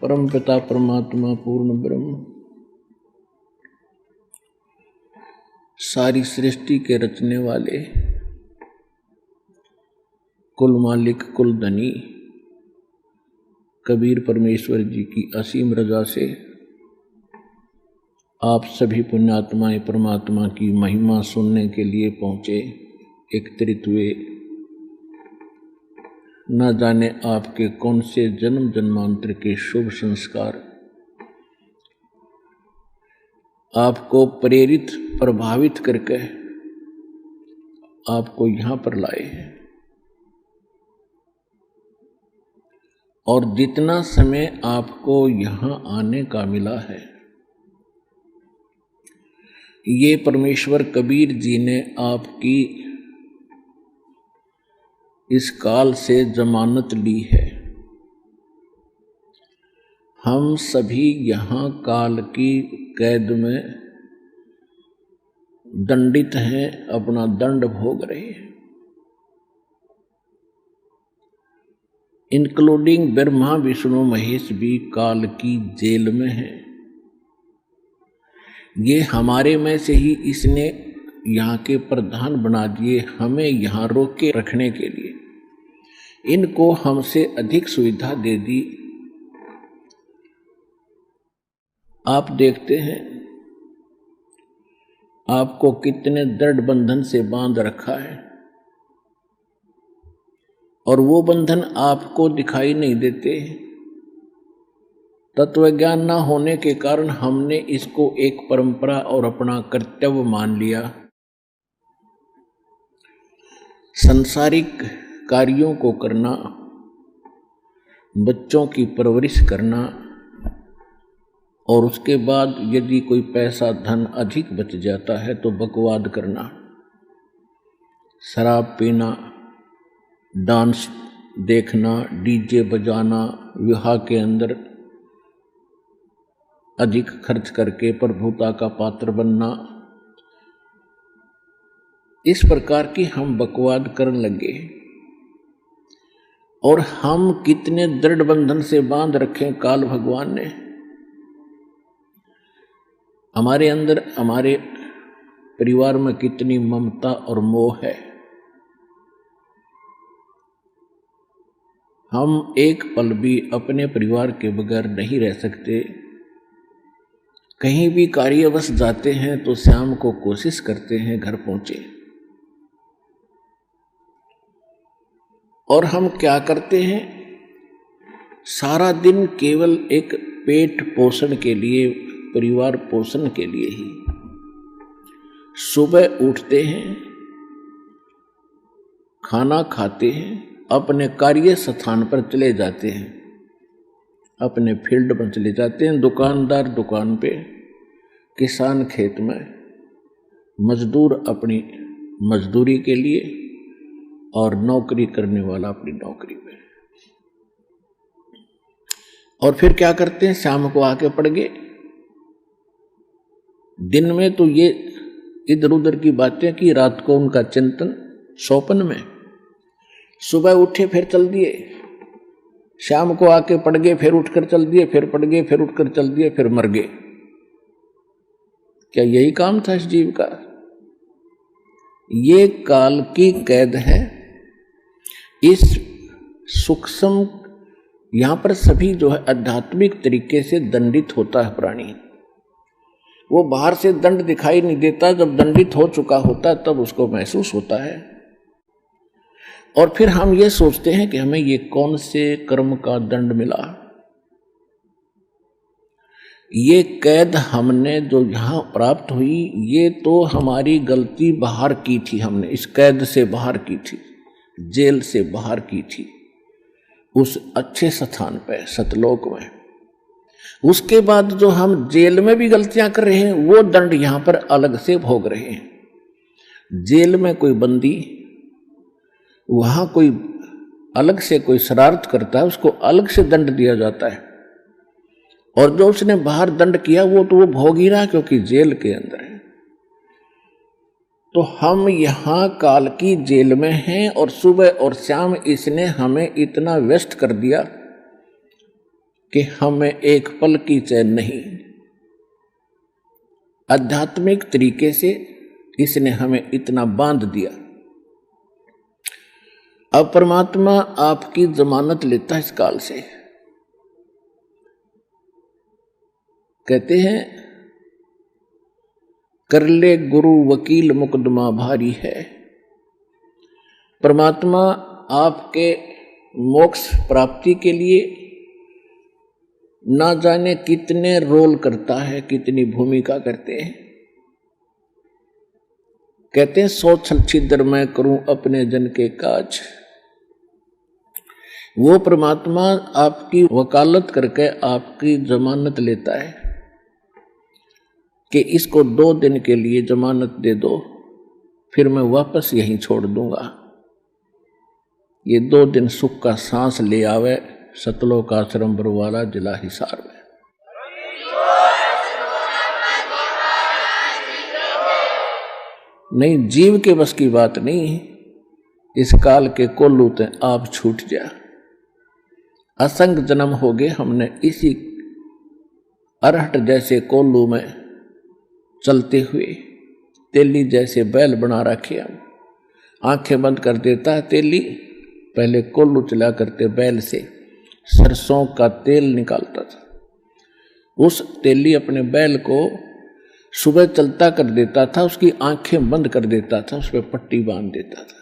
परम पिता परमात्मा पूर्ण ब्रह्म सारी सृष्टि के रचने वाले कुल मालिक कुल धनी कबीर परमेश्वर जी की असीम रजा से आप सभी पुण्यात्माएं परमात्मा की महिमा सुनने के लिए पहुँचे, एकत्रित हुए। न जाने आपके कौन से जन्म जन्मांतर के शुभ संस्कार आपको प्रेरित प्रभावित करके आपको यहाँ पर लाए हैं। और जितना समय आपको यहाँ आने का मिला है, ये परमेश्वर कबीर जी ने आपकी इस काल से जमानत ली है। हम सभी यहाँ काल की कैद में दंडित हैं, अपना दंड भोग रहे हैं, इंक्लूडिंग ब्रह्मा विष्णु महेश भी काल की जेल में हैं। ये हमारे में से ही इसने यहाँ के प्रधान बना दिए, हमें यहाँ रोक के रखने के लिए। इनको हमसे अधिक सुविधा दे दी। आप देखते हैं आपको कितने दृढ़ बंधन से बांध रखा है, और वो बंधन आपको दिखाई नहीं देते। तत्व ज्ञान न होने के कारण हमने इसको एक परंपरा और अपना कर्तव्य मान लिया। सांसारिक कार्यों को करना, बच्चों की परवरिश करना, और उसके बाद यदि कोई पैसा धन अधिक बच जाता है तो बकवाद करना, शराब पीना, डांस देखना, डीजे बजाना, विवाह के अंदर अधिक खर्च करके प्रभुता का पात्र बनना, इस प्रकार की हम बकवाद करने लगे। और हम कितने दृढ़ बंधन से बांध रखे काल भगवान ने। हमारे अंदर, हमारे परिवार में कितनी ममता और मोह है। हम एक पल भी अपने परिवार के बगैर नहीं रह सकते। कहीं भी कार्यवश जाते हैं तो शाम को कोशिश करते हैं घर पहुंचे। और हम क्या करते हैं, सारा दिन केवल एक पेट पोषण के लिए, परिवार पोषण के लिए ही। सुबह उठते हैं, खाना खाते हैं, अपने कार्य स्थान पर चले जाते हैं, अपने फील्ड पर चले जाते हैं, दुकानदार दुकान पे, किसान खेत में, मजदूर अपनी मजदूरी के लिए, और नौकरी करने वाला अपनी नौकरी पे। और फिर क्या करते हैं, शाम को आके पड़ गए। दिन में तो ये इधर उधर की बातें की, रात को उनका चिंतन सौपन में। सुबह उठे फिर चल दिए, शाम को आके पड़ गए, फिर उठकर चल दिए, फिर पड़ गए, फिर उठकर चल दिए, फिर मर गए। क्या यही काम था इस जीव का? ये काल की कैद है। इस सूक्ष्म, यहां पर सभी जो है आध्यात्मिक तरीके से दंडित होता है प्राणी। वो बाहर से दंड दिखाई नहीं देता, जब दंडित हो चुका होता है तब उसको महसूस होता है। और फिर हम ये सोचते हैं कि हमें ये कौन से कर्म का दंड मिला। ये कैद हमने जो यहाँ प्राप्त हुई, ये तो हमारी गलती बाहर की थी, हमने इस कैद से बाहर की थी, जेल से बाहर की थी, उस अच्छे स्थान पे सतलोक में। उसके बाद जो हम जेल में भी गलतियां कर रहे हैं, वो दंड यहाँ पर अलग से भोग रहे हैं। जेल में कोई बंदी, वहां कोई अलग से कोई शरारत करता है, उसको अलग से दंड दिया जाता है। और जो उसने बाहर दंड किया वो तो वो भोग ही रहा, क्योंकि जेल के अंदर है। तो हम यहाँ काल की जेल में हैं, और सुबह और शाम इसने हमें इतना व्यस्त कर दिया कि हमें एक पल की चैन नहीं। आध्यात्मिक तरीके से इसने हमें इतना बांध दिया। अब परमात्मा आपकी जमानत लेता है इस काल से। कहते हैं कर ले गुरु वकील मुकदमा भारी है। परमात्मा आपके मोक्ष प्राप्ति के लिए ना जाने कितने रोल करता है, कितनी भूमिका करते हैं। कहते हैं सौ छल छिद्र मैं करूं अपने जन के काज। वो परमात्मा आपकी वकालत करके आपकी जमानत लेता है कि इसको 2 दिन के लिए जमानत दे दो, फिर मैं वापस यहीं छोड़ दूंगा। ये 2 दिन सुख का सांस ले आवे सतलोक आश्रम बरवाला जिला हिसार में। नहीं, जीव के बस की बात नहीं। इस काल के कोल्लू ते आप छूट जा। असंग जन्म हो गए हमने इसी अरहट जैसे कोल्लू में चलते हुए। तेली जैसे बैल बना रखे हम। आंखें बंद कर देता है तेली, पहले कोल्लू चला करते बैल से सरसों का तेल निकालता था। उस तेली अपने बैल को सुबह चलता कर देता था, उसकी आंखें बंद कर देता था, उस पर पट्टी बांध देता था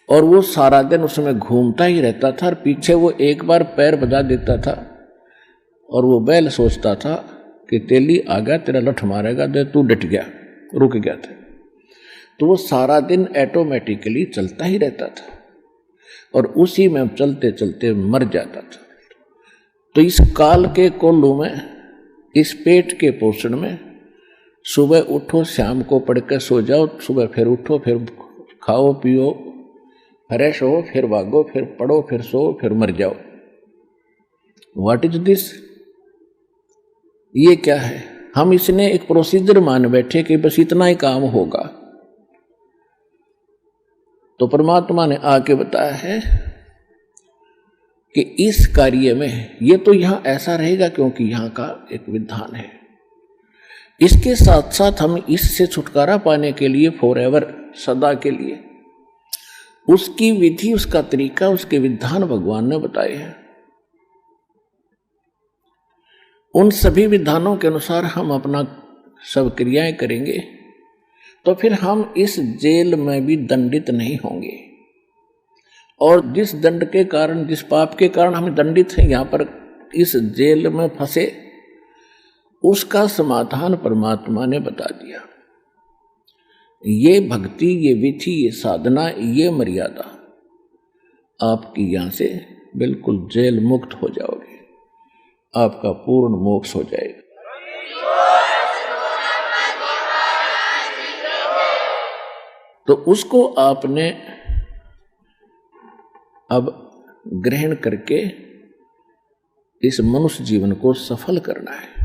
और वो सारा दिन उसमें घूमता ही रहता था। और पीछे वो एक बार पैर बजा देता था और वो बैल सोचता था कि तेली आ गया, तेरा लठ मारेगा, दे तू डट गया, रुक गया था। तो वो सारा दिन ऑटोमेटिकली चलता ही रहता था और उसी में चलते चलते मर जाता था। तो इस काल के कोल्लू में, इस पेट के पोषण में, सुबह उठो शाम को पढ़ कर सो जाओ, सुबह फिर उठो, फिर खाओ पियो, फ्रेश हो, फिर भागो, फिर पढ़ो, फिर सो, फिर मर जाओ। What is this? ये क्या है? हम इसने एक प्रोसीजर मान बैठे कि बस इतना ही काम होगा। तो परमात्मा ने आके बताया है कि इस कार्य में ये तो यहां ऐसा रहेगा क्योंकि यहां का एक विधान है। इसके साथ साथ हम इससे छुटकारा पाने के लिए फॉरएवर, सदा के लिए, उसकी विधि, उसका तरीका, उसके विधान भगवान ने बताए हैं। उन सभी विधानों के अनुसार हम अपना सब क्रियाएं करेंगे तो फिर हम इस जेल में भी दंडित नहीं होंगे। और जिस दंड के कारण, जिस पाप के कारण हम दंडित हैं, यहां पर इस जेल में फंसे, उसका समाधान परमात्मा ने बता दिया। ये भक्ति, ये विधि, ये साधना, ये मर्यादा, आपकी यहां से बिल्कुल जेल मुक्त हो जाओगे, आपका पूर्ण मोक्ष हो जाएगा। तो उसको आपने अब ग्रहण करके इस मनुष्य जीवन को सफल करना है।